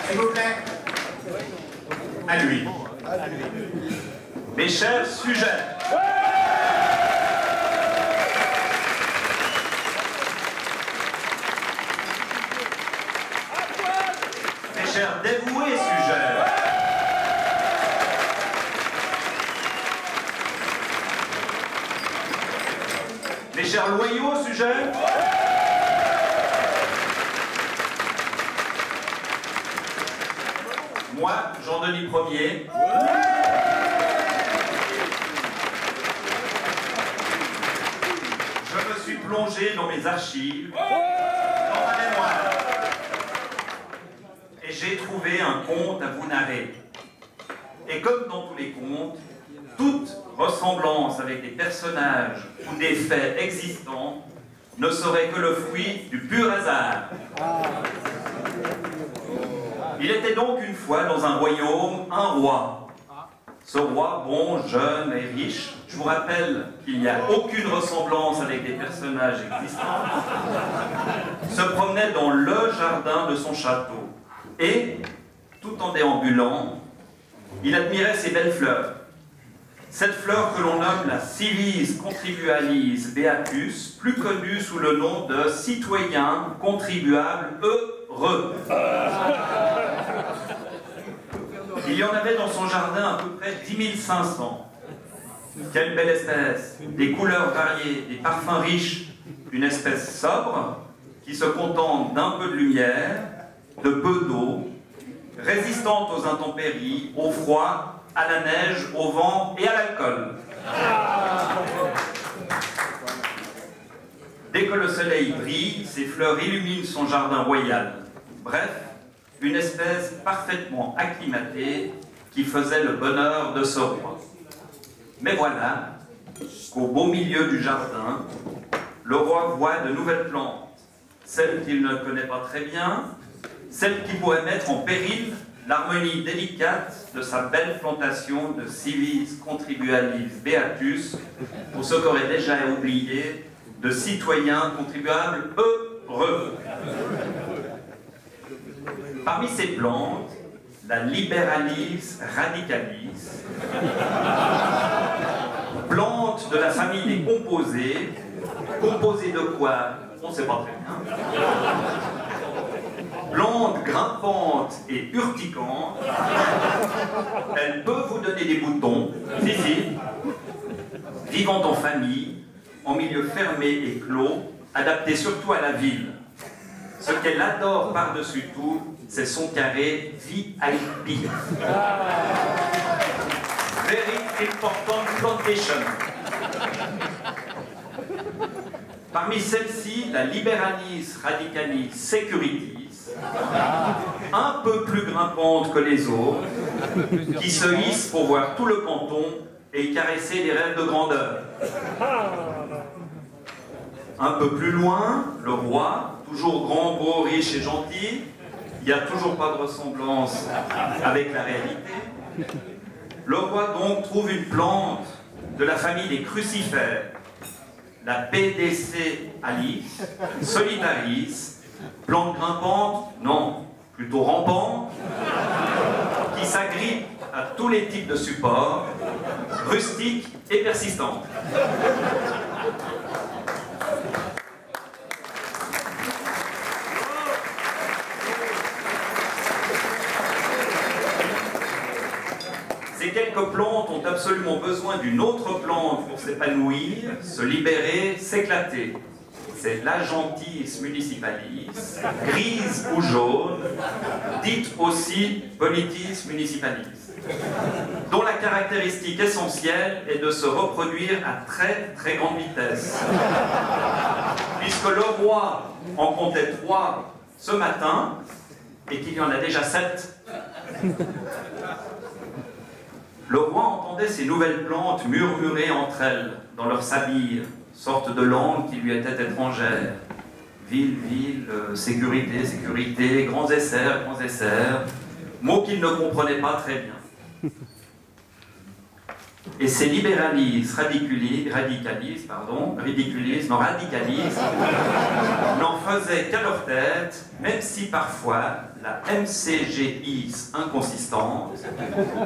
S'il vous plaît. À lui. Mes chers sujets. Mes chers dévoués sujets. Mes chers loyaux sujets. Moi, Jean-Denis Ier, je me suis plongé dans mes archives, dans ma mémoire, et j'ai trouvé un conte à vous narrer. Et comme dans tous les contes, toute ressemblance avec des personnages ou des faits existants ne serait que le fruit du pur hasard. Il était donc une fois dans un royaume un roi. Ce roi, bon, jeune et riche, je vous rappelle qu'il n'y a aucune ressemblance avec des personnages existants, se promenait dans le jardin de son château. Et, tout en déambulant, il admirait ces belles fleurs. Cette fleur que l'on nomme la Civis contribualis beatus, plus connue sous le nom de citoyen contribuable heureux. Il y en avait dans son jardin à peu près 10 500. Quelle belle espèce, des couleurs variées, des parfums riches, une espèce sobre qui se contente d'un peu de lumière, de peu d'eau, résistante aux intempéries, au froid, à la neige, au vent et à l'alcool. Dès que le soleil brille, ses fleurs illuminent son jardin royal. Bref, une espèce parfaitement acclimatée qui faisait le bonheur de ce roi. Mais voilà qu'au beau milieu du jardin, le roi voit de nouvelles plantes, celles qu'il ne connaît pas très bien, celles qui pourraient mettre en péril l'harmonie délicate de sa belle plantation de Civis contribualis beatus, pour ceux qui auraient déjà oublié, de citoyens contribuables heureux. Parmi ces plantes, la Liberalis radicalis, plante de la famille des composés, composée de quoi? On ne sait pas très bien. Plante grimpante et urticante, elle peut vous donner des boutons, si, vivant en famille, en milieu fermé et clos, adapté surtout à la ville. Ce qu'elle adore par-dessus tout, c'est son carré VIP. Very important plantation. Parmi celles-ci, la Liberalis radicalis securitis, un peu plus grimpante que les autres, qui se hisse pour voir tout le canton et caresser les rêves de grandeur. Un peu plus loin, le roi, toujours grand, beau, riche et gentil, il n'y a toujours pas de ressemblance avec la réalité. Le roi donc trouve une plante de la famille des crucifères, la PDC alice, solitaris, plante grimpante, non, plutôt rampante, qui s'agrippe à tous les types de supports, rustique et persistante. Ces quelques plantes ont absolument besoin d'une autre plante pour s'épanouir, se libérer, s'éclater. C'est l'Agentis municipalis, grise ou jaune, dite aussi Politis municipalis, dont la caractéristique essentielle est de se reproduire à très très grande vitesse. Puisque le roi en comptait 3 ce matin, et qu'il y en a déjà 7. Le roi entendait ces nouvelles plantes murmurer entre elles dans leur sabir, sorte de langue qui lui était étrangère. Ville, ville, sécurité, sécurité, grands essers, mots qu'il ne comprenait pas très bien. Et ces liberalis radicalis n'en faisaient qu'à leur tête, même si parfois la MCGI inconsistante,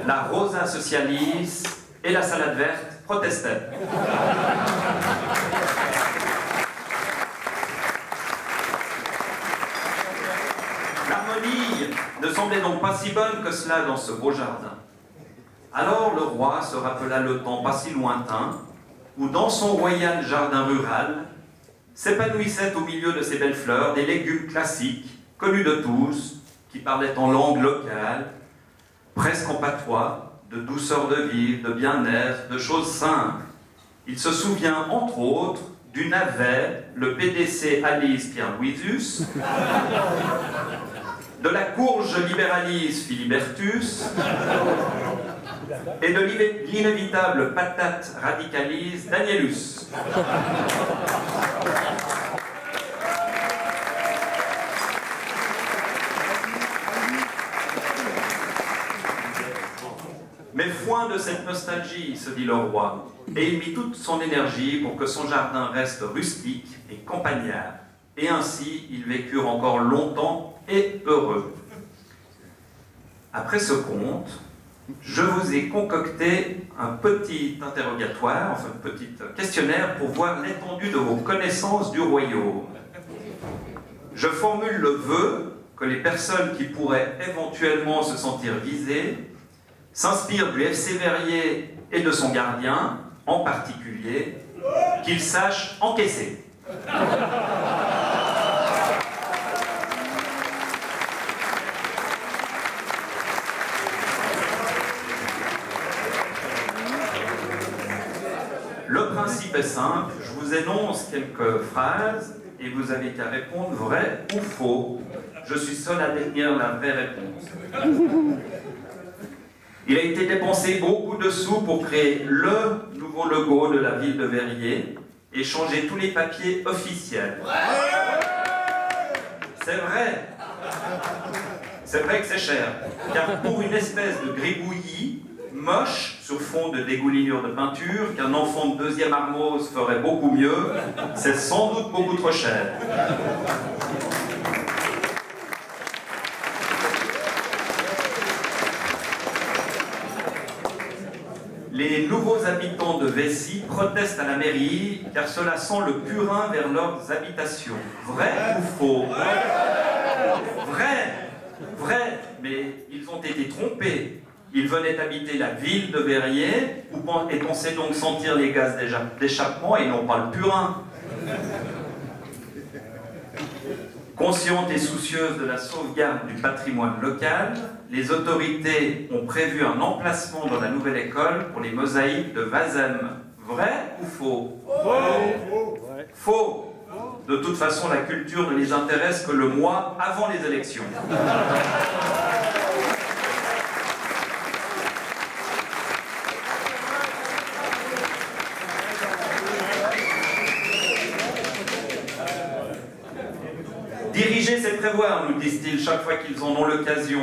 la Rosa Socialis et la salade verte protestaient. L'harmonie ne semblait donc pas si bonne que cela dans ce beau jardin. Alors le roi se rappela le temps pas si lointain où dans son royal jardin rural s'épanouissaient au milieu de ces belles fleurs des légumes classiques, connus de tous, qui parlaient en langue locale, presque en patois, de douceur de vivre, de bien-être, de choses simples. Il se souvient, entre autres, du navet, le PDC Alice Pierre-Louisius, de la courge liberalis Philibertus, et de l'inévitable patate radicalis Danielus. Mais foin de cette nostalgie, se dit le roi, et il mit toute son énergie pour que son jardin reste rustique et campagnard. Et ainsi, ils vécurent encore longtemps et heureux. Après ce conte, je vous ai concocté un petit interrogatoire, enfin un petit questionnaire pour voir l'étendue de vos connaissances du royaume. Je formule le vœu que les personnes qui pourraient éventuellement se sentir visées s'inspirent du FC Verrier et de son gardien, en particulier, qu'ils sachent encaisser. Le principe est simple, je vous énonce quelques phrases et vous avez qu'à répondre vrai ou faux. Je suis seul à détenir la vraie réponse. Il a été dépensé beaucoup de sous pour créer le nouveau logo de la ville de Verrier et changer tous les papiers officiels. C'est vrai. C'est vrai que c'est cher, car pour une espèce de gribouillis moche sur fond de dégoulinure de peinture qu'un enfant de deuxième armose ferait beaucoup mieux, c'est sans doute beaucoup trop cher. Les nouveaux habitants de Vessy protestent à la mairie car cela sent le purin vers leurs habitations. Vrai ou faux? Vrai. Vrai, mais ils ont été trompés. Ils venaient habiter la ville de Verrier et pensaient donc sentir les gaz d'échappement et non pas le purin. Conscientes et soucieuses de la sauvegarde du patrimoine local, les autorités ont prévu un emplacement dans la nouvelle école pour les mosaïques de Vazem. Vrai ou faux? Faux. Faux. De toute façon, la culture ne les intéresse que le mois avant les élections. Diriger, c'est prévoir, nous disent-ils chaque fois qu'ils en ont l'occasion.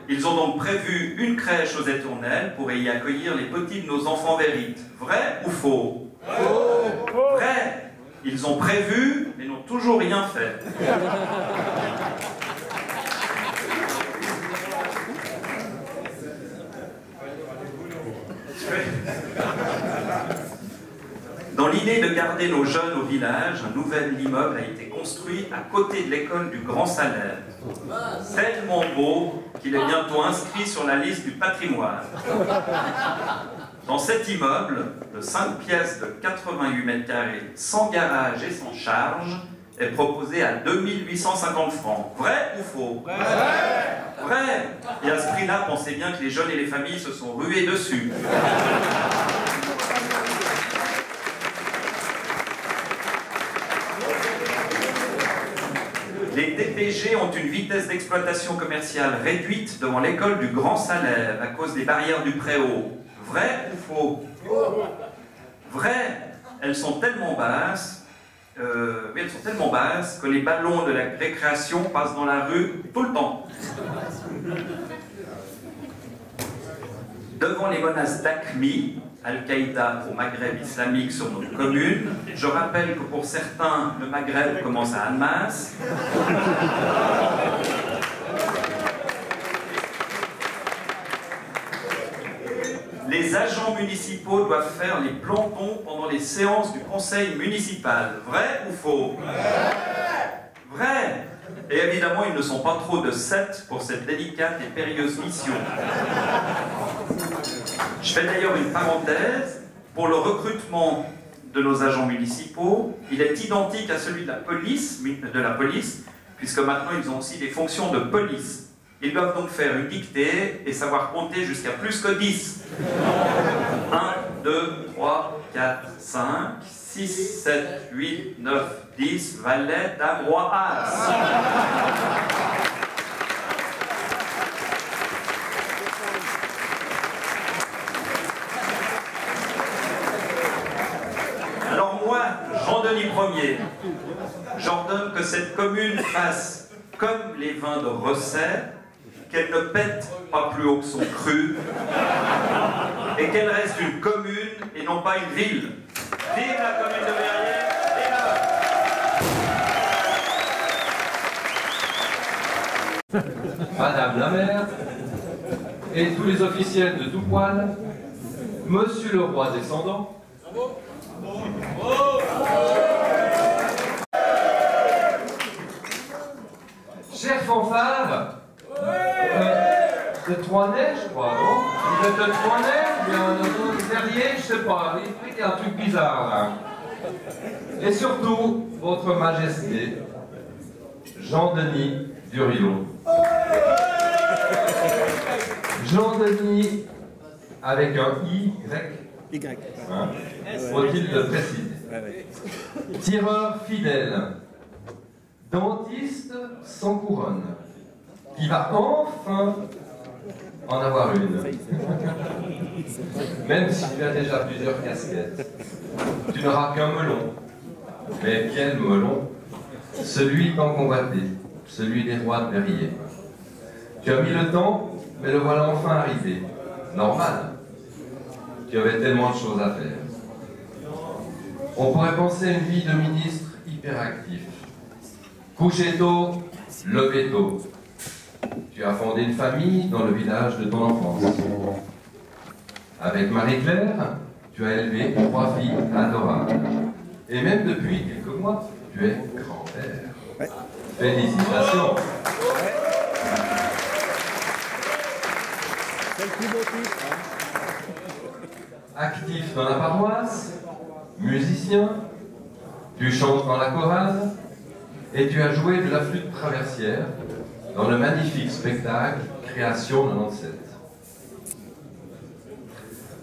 Ils ont donc prévu une crèche aux Étournelles pour y accueillir les petits de nos enfants vérites. Vrai ou faux? Faux. Vrai. Ils ont prévu, mais n'ont toujours rien fait. Dans l'idée de garder nos jeunes au village, un nouvel immeuble a été construit à côté de l'école du Grand Salaire. Tellement beau qu'il est bientôt inscrit sur la liste du patrimoine. Dans cet immeuble, de 5 pièces de 88 mètres carrés, sans garage et sans charge, est proposé à 2850 francs. Vrai ou faux? Vrai. Vrai. Et à ce prix-là, pensez bien que les jeunes et les familles se sont rués dessus. Les DPG ont une vitesse d'exploitation commerciale réduite devant l'école du Grand Salaire à cause des barrières du Préau. Vrai ou faux? Vrai. Elles sont tellement basses, que les ballons de la récréation passent dans la rue tout le temps. Devant les menaces d'AQMI, Al-Qaïda au Maghreb islamique sur notre commune, je rappelle que pour certains, le Maghreb commence à Annemasse. les agents municipaux doivent faire les plantons pendant les séances du conseil municipal. Vrai ou faux? Vrai. Et évidemment, ils ne sont pas trop de 7 pour cette délicate et périlleuse mission. Je fais d'ailleurs une parenthèse. Pour le recrutement de nos agents municipaux, il est identique à celui de la police, puisque maintenant ils ont aussi des fonctions de police. Ils doivent donc faire une dictée et savoir compter jusqu'à plus que 10. 1, 2, 3, 4, 5, 6, 7, 8, 9, 10, valet, dame, roi, as. Alors moi, Jean-Denis Ier, j'ordonne que cette commune fasse comme les vins de Recet, qu'elle ne pète pas plus haut que son cru, et qu'elle reste une commune et non pas une ville. Vive la commune de Verrières et la... Madame la maire et tous les officiels de tout poil, Monsieur le roi descendant, cher fanfare, de Troinet, je crois, non? Vous êtes de Troinet, ou bien de Verrières, je sais pas, il y a un truc bizarre là. Et surtout, votre majesté, Jean-Denis Duriot. Jean-Denis avec un Y. Hein, faut-il le préciser. Tireur fidèle, dentiste sans couronne, qui va enfin en avoir une. Même si tu as déjà plusieurs casquettes, tu n'auras qu'un melon. Mais quel melon? Celui tant convoité, celui des rois de Verrières. Tu as mis le temps, mais le voilà enfin arrivé. Normal. Tu avais tellement de choses à faire. On pourrait penser à une vie de ministre hyperactif. Coucher tôt, lever tôt. Tu as fondé une famille dans le village de ton enfance. Avec Marie-Claire, tu as élevé 3 filles adorables. Et même depuis quelques mois, tu es grand-père. Félicitations. Actif dans la paroisse, musicien, tu chantes dans la chorale et tu as joué de la flûte traversière dans le magnifique spectacle Création 97.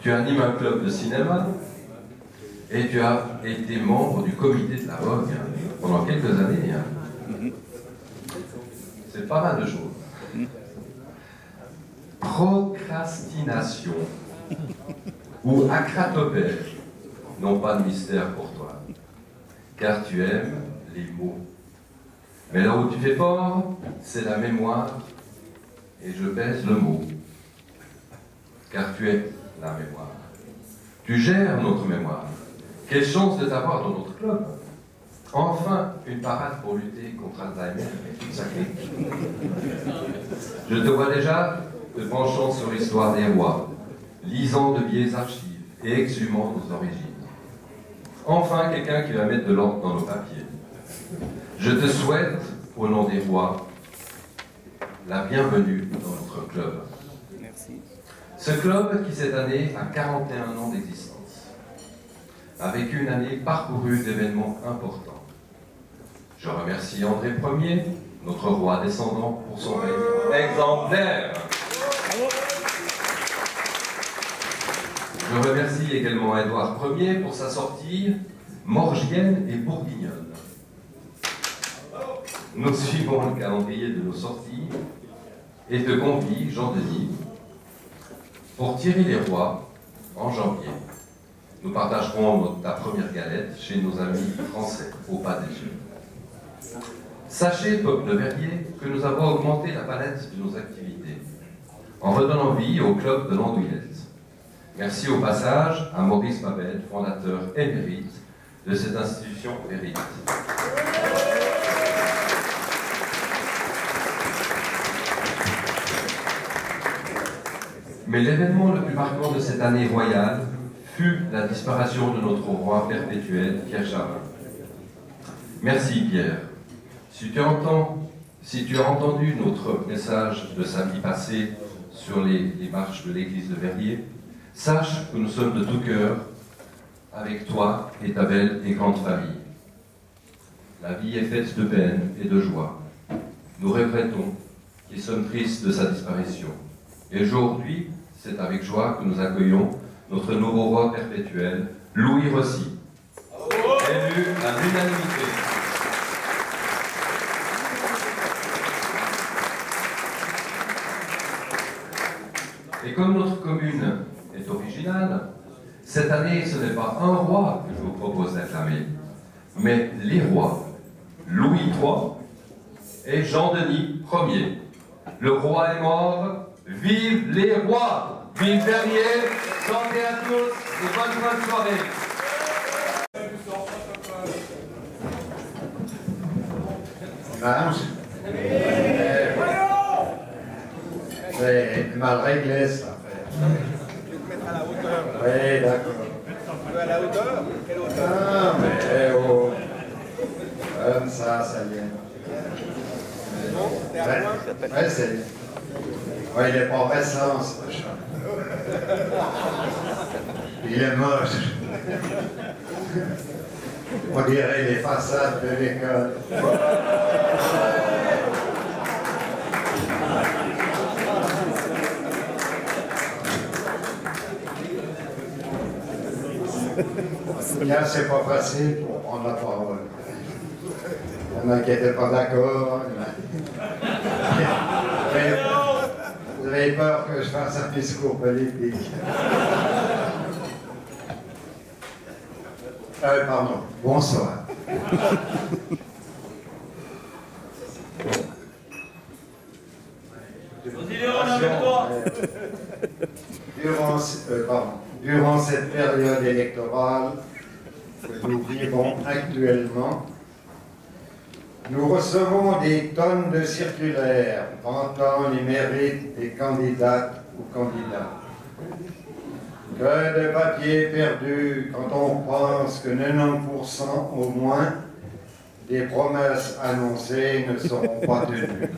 Tu animes un club de cinéma et tu as été membre du comité de la Vogue pendant quelques années. C'est pas mal de choses. Procrastination ou acratopère n'ont pas de mystère pour toi, car tu aimes les mots. Mais là où tu fais fort, c'est la mémoire, et je pèse le mot, car tu es la mémoire. Tu gères notre mémoire. Quelle chance de t'avoir dans notre club. Enfin, une parade pour lutter contre Alzheimer et toute sa clique. Je te vois déjà te penchant sur l'histoire des rois, lisant de vieilles archives et exhumant nos origines. Enfin, quelqu'un qui va mettre de l'ordre dans nos papiers. Je te souhaite, au nom des rois, la bienvenue dans notre club. Merci. Ce club qui, cette année, a 41 ans d'existence, a vécu une année parcourue d'événements importants. Je remercie André Ier, notre roi descendant, pour son règne exemplaire. Je remercie également Édouard Ier pour sa sortie morgienne et bourguignonne. Nous suivons le calendrier de nos sorties et te convie, Jean-Denis, pour Thierry les Rois en janvier. Nous partagerons ta première galette chez nos amis français au Pas des Jeux. Sachez, peuple de Verrières, que nous avons augmenté la palette de nos activités en redonnant vie au club de l'Andouillette. Merci au passage à Maurice Babel, fondateur émérite de cette institution vérité. Mais l'événement le plus marquant de cette année royale fut la disparition de notre roi perpétuel, Pierre Charin. Merci Pierre. Si tu as entendu notre message de samedi passé sur les marches de l'église de Verrier, sache que nous sommes de tout cœur avec toi et ta belle et grande famille. La vie est faite de peine et de joie. Nous regrettons et sommes tristes de sa disparition. Et aujourd'hui, c'est avec joie que nous accueillons notre nouveau roi perpétuel, Louis Rossi, élu à l'unanimité. Et comme notre commune est originale, cette année, ce n'est pas un roi que je vous propose d'acclamer, mais les rois, Louis III et Jean-Denis Ier. Le roi est mort, vive les rois, vive Verrier, santé à tous et bonne fin de soirée. C'est mal réglé, ça. Je vais te mettre à la hauteur. Oui, d'accord. Tu veux à la hauteur? Quelle hauteur? Ah, mais oh. Comme ça y est. Bon, t'es à loin? Oui, c'est. Oui, il n'est pas récent, ce chat. Il est moche. On dirait les façades de l'école. Là, c'est pas facile pour prendre la parole. Il y en a qui n'étaient pas d'accord. Vous avez peur que je fasse un discours politique. Pardon. Bonsoir. Durant cette période électorale que nous vivons actuellement, nous recevons des tonnes de circulaires vantant les mérites des candidates ou candidats. Que de papier perdu quand on pense que 90% au moins des promesses annoncées ne seront pas tenues.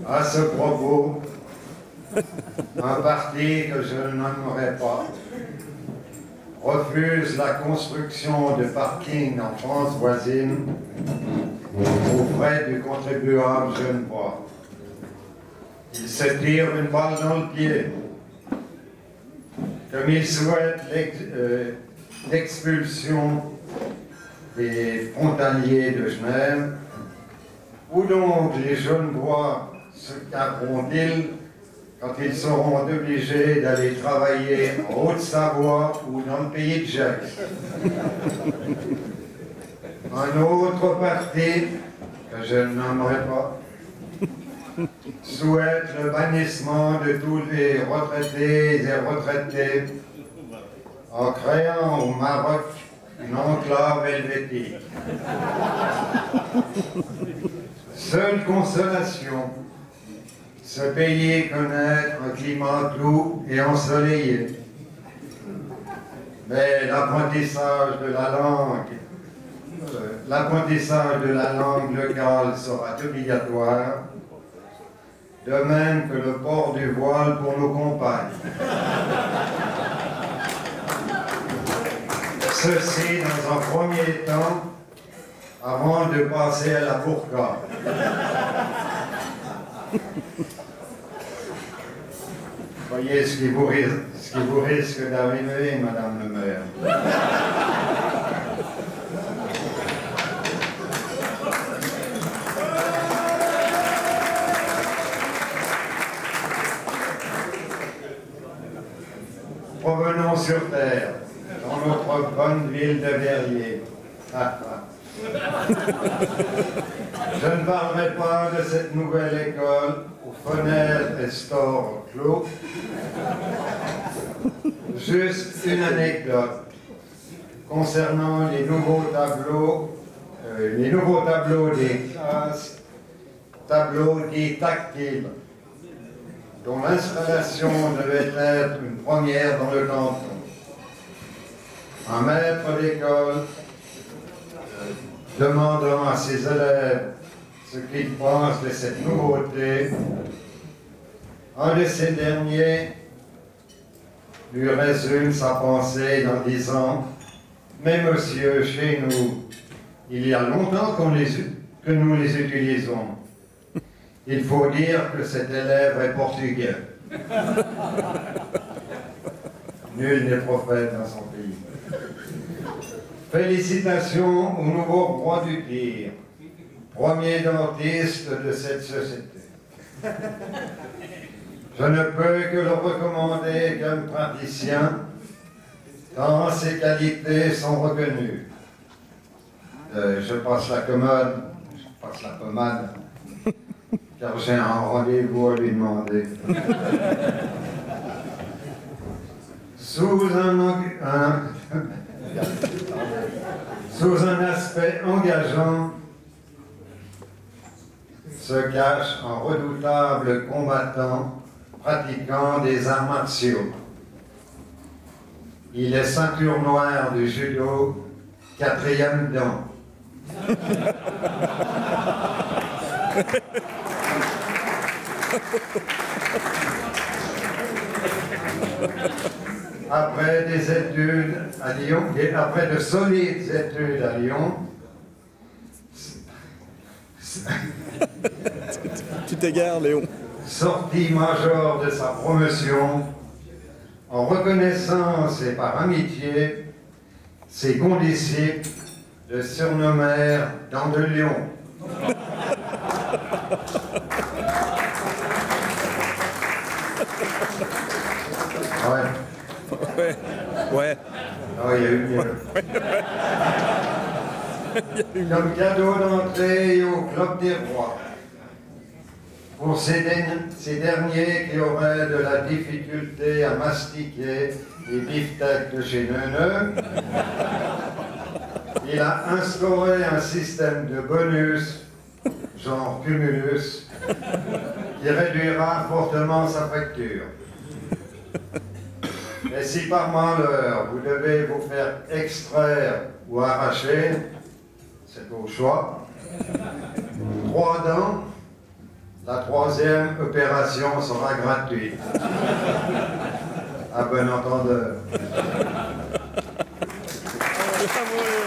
À ce propos, un parti que je ne nommerai pas refuse la construction de parkings en France voisine aux frais du contribuable genevois. Il se tire une balle dans le pied. Comme il souhaite l'expulsion des frontaliers de Genève, où donc les Genevois se cacheront-ils quand ils seront obligés d'aller travailler en Haute-Savoie ou dans le pays de Gex? Un autre parti, que je ne nommerai pas, souhaite le bannissement de tous les retraités et retraités en créant au Maroc une enclave helvétique. Seule consolation, ce pays connaît un climat doux et ensoleillé. Mais l'apprentissage de la langue locale sera obligatoire, de même que le port du voile pour nos compagnes. Ceci dans un premier temps, avant de passer à la burqa. Voyez ce qui vous risque d'arriver, Madame le maire. Revenons sur terre, dans notre bonne ville de Verrier. Je ne parlerai pas de cette nouvelle école aux fenêtres et stores clos. Juste une anecdote concernant les nouveaux tableaux des classes tableau dit tactile, dont l'installation devait être une première dans le canton. Un maître d'école demandant à ses élèves ce qu'ils pensent de cette nouveauté, un de ces derniers lui résume sa pensée en disant « Mais monsieur, chez nous, il y a longtemps que nous les utilisons. Il faut dire que cet élève est portugais. » Nul n'est prophète dans son pays. Félicitations au nouveau roi du tir, premier dentiste de cette société. Je ne peux que le recommander comme praticien, tant ses qualités sont reconnues. Je passe la pommade, car j'ai un rendez-vous à lui demander. Sous un aspect engageant se cache un redoutable combattant pratiquant des arts martiaux. Il est ceinture noire du judo, 4e dan. Après des études à Lyon, et après de solides études à Lyon, tu t'égares, Léon. Sorti major de sa promotion, en reconnaissance et par amitié, ses condisciples le surnommèrent Dent de Lion. Ouais. Ouais. Oh, il y a eu mieux. Comme cadeau d'entrée au Club des Rois. Pour ces derniers qui auraient de la difficulté à mastiquer les beefsteaks de chez Neuneu, il a instauré un système de bonus, genre cumulus, qui réduira fortement sa facture. Mais si par malheur vous devez vous faire extraire ou arracher, c'est au choix, 3 dents, la 3e opération sera gratuite. À bon entendeur. Bravo.